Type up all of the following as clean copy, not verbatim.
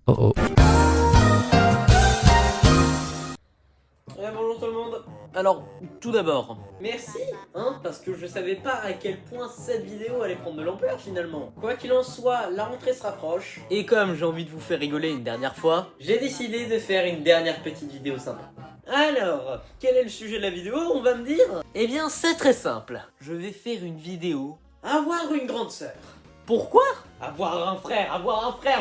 Oh oh. Bonjour tout le monde. Alors, tout d'abord, merci, parce que je savais pas à quel point cette vidéo allait prendre de l'ampleur finalement. Quoi qu'il en soit, la rentrée se rapproche, et comme j'ai envie de vous faire rigoler une dernière fois, j'ai décidé de faire une dernière petite vidéo sympa. Alors, quel est le sujet de la vidéo, on va me dire? Eh bien, c'est très simple. Je vais faire une vidéo avoir une grande sœur. Pourquoi? Avoir un frère,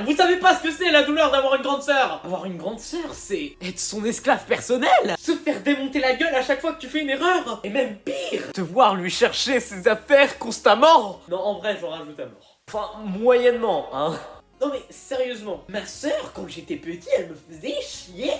vous savez pas ce que c'est la douleur d'avoir une grande sœur. Avoir une grande sœur, c'est être son esclave personnel. Se faire démonter la gueule à chaque fois que tu fais une erreur. Et même pire, devoir lui chercher ses affaires constamment. Non, en vrai, j'en rajoute à mort. Enfin, moyennement, Non mais sérieusement, ma sœur, quand j'étais petit, elle me faisait chier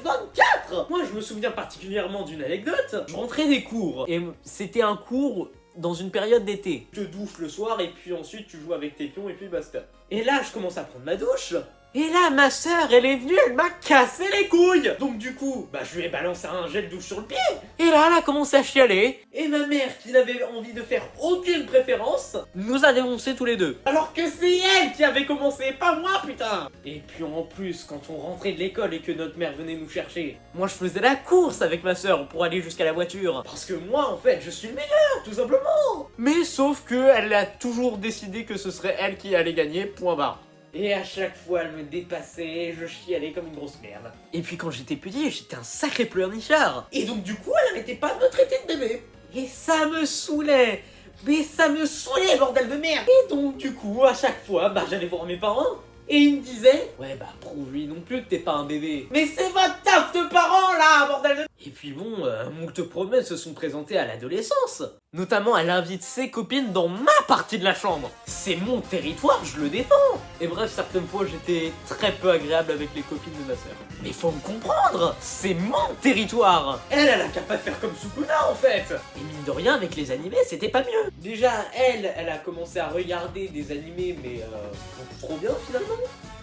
H24. Moi, je me souviens particulièrement d'une anecdote. Je rentrais des cours, et c'était un cours dans une période d'été. Tu te douches le soir et puis ensuite tu joues avec tes pions et puis basta. Et là je commence à prendre ma douche. Et là ma sœur elle est venue, elle m'a cassé les couilles. Donc du coup, je lui ai balancé un jet de douche sur le pied. Et là elle a commencé à chialer. Et ma mère qui n'avait envie de faire aucune préférence, nous a dénoncés tous les deux. Alors que c'est elle qui avait commencé, pas moi putain. Et puis en plus quand on rentrait de l'école et que notre mère venait nous chercher, moi je faisais la course avec ma sœur pour aller jusqu'à la voiture. Parce que moi en fait je suis le meilleur, tout simplement. Mais sauf que elle a toujours décidé que ce serait elle qui allait gagner, point barre. Et à chaque fois, elle me dépassait, je chialais comme une grosse merde. Et puis quand j'étais petit, j'étais un sacré pleurnichard. Et donc du coup, elle arrêtait pas de me traiter de bébé. Et ça me saoulait. Mais ça me saoulait, bordel de merde. Et donc du coup, à chaque fois, j'allais voir mes parents. Et ils me disaient, ouais prouve-lui non plus que t'es pas un bébé. Mais c'est votre taf de parents là, bordel de... Et puis bon, moult promesses se sont présentées à l'adolescence. Notamment, elle invite ses copines dans ma partie de la chambre. C'est mon territoire, je le défends. Et bref, certaines fois, j'étais très peu agréable avec les copines de ma sœur. Mais faut me comprendre, c'est mon territoire. Elle a qu'à pas faire comme Sukuna en fait. Et mine de rien, avec les animés, c'était pas mieux. Déjà, elle a commencé à regarder des animés, mais beaucoup trop bien finalement.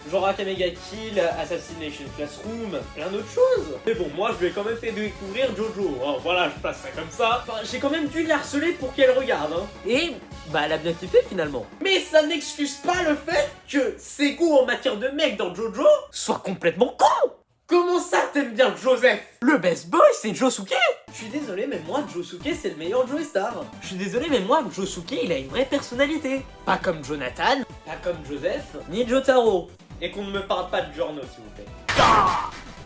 Genre Akamega Kill, Assassination Classroom, plein d'autres choses. Mais bon, moi je lui ai quand même fait découvrir Jojo. Oh, voilà, je passe ça comme ça. Enfin, j'ai quand même dû la harceler pour qu'elle regarde. Et elle a bien kiffé finalement. Mais ça n'excuse pas le fait que ses goûts en matière de mec dans Jojo soient complètement cons. Comment ça t'aimes bien Joseph? Le best boy c'est Josuke. Je suis désolé mais moi Josuke c'est le meilleur Joe Star. Je suis désolé mais moi Josuke il a une vraie personnalité. Pas comme Jonathan, pas comme Joseph, ni Jotaro. Et qu'on ne me parle pas de Giorno s'il vous plaît.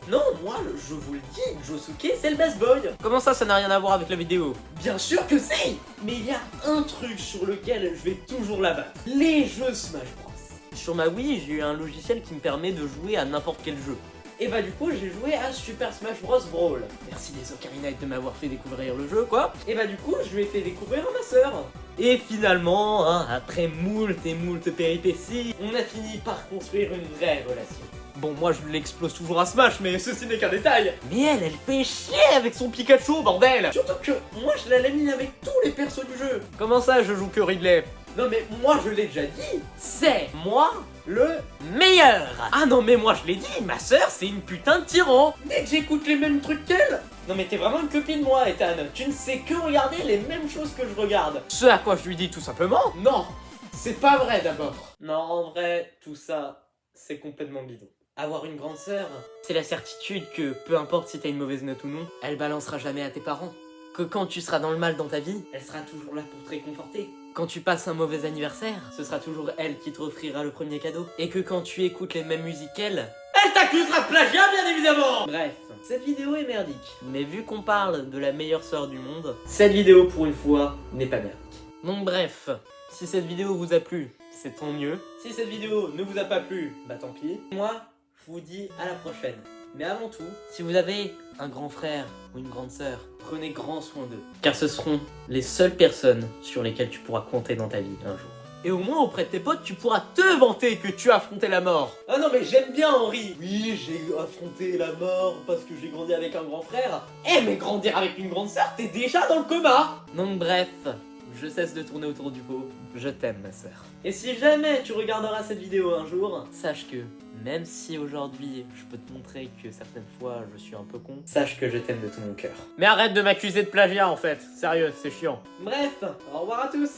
Non, moi, je vous le dis, Josuke, c'est le best boy. Comment ça n'a rien à voir avec la vidéo? Bien sûr que si. Mais il y a un truc sur lequel je vais toujours la battre. Les jeux Smash Bros. Sur ma Wii, j'ai eu un logiciel qui me permet de jouer à n'importe quel jeu. Et du coup, j'ai joué à Super Smash Bros Brawl. Merci les Ocarina de m'avoir fait découvrir le jeu, quoi. Et du coup, je lui ai fait découvrir à ma sœur. Et finalement, après moult et moult péripéties, on a fini par construire une vraie relation. Bon, moi je l'explose toujours à Smash, mais ceci n'est qu'un détail. Mais elle fait chier avec son Pikachu, bordel. Surtout que moi je la lamine avec tous les persos du jeu. Comment ça, je joue que Ridley? Non mais moi je l'ai déjà dit, c'est moi le meilleur. Ah non mais moi je l'ai dit, ma sœur c'est une putain de tyran. Dès que j'écoute les mêmes trucs qu'elle. Non mais t'es vraiment une copine moi Ethan. Tu ne sais que regarder les mêmes choses que je regarde. Ce à quoi je lui dis tout simplement, non, c'est pas vrai d'abord. Non en vrai, tout ça, c'est complètement bidon. Avoir une grande sœur, c'est la certitude que peu importe si t'as une mauvaise note ou non, elle balancera jamais à tes parents. Que quand tu seras dans le mal dans ta vie, elle sera toujours là pour te réconforter. Quand tu passes un mauvais anniversaire, ce sera toujours elle qui te offrira le premier cadeau. Et que quand tu écoutes les mêmes musiques qu'elle, elle t'accusera de plagiat bien évidemment. Bref, cette vidéo est merdique. Mais vu qu'on parle de la meilleure sœur du monde, cette vidéo pour une fois n'est pas merdique. Donc bref, si cette vidéo vous a plu, c'est tant mieux. Si cette vidéo ne vous a pas plu, tant pis. Moi, je vous dis à la prochaine. Mais avant tout, si vous avez un grand frère ou une grande sœur, prenez grand soin d'eux. Car ce seront les seules personnes sur lesquelles tu pourras compter dans ta vie un jour. Et au moins auprès de tes potes, tu pourras te vanter que tu as affronté la mort. Ah non mais j'aime bien Henri. Oui, j'ai affronté la mort parce que j'ai grandi avec un grand frère. Mais grandir avec une grande sœur, t'es déjà dans le coma. Donc bref, je cesse de tourner autour du pot. Je t'aime ma sœur. Et si jamais tu regarderas cette vidéo un jour, sache que même si aujourd'hui je peux te montrer que certaines fois je suis un peu con, sache que je t'aime de tout mon cœur. Mais arrête de m'accuser de plagiat en fait, sérieux, c'est chiant. Bref, au revoir à tous.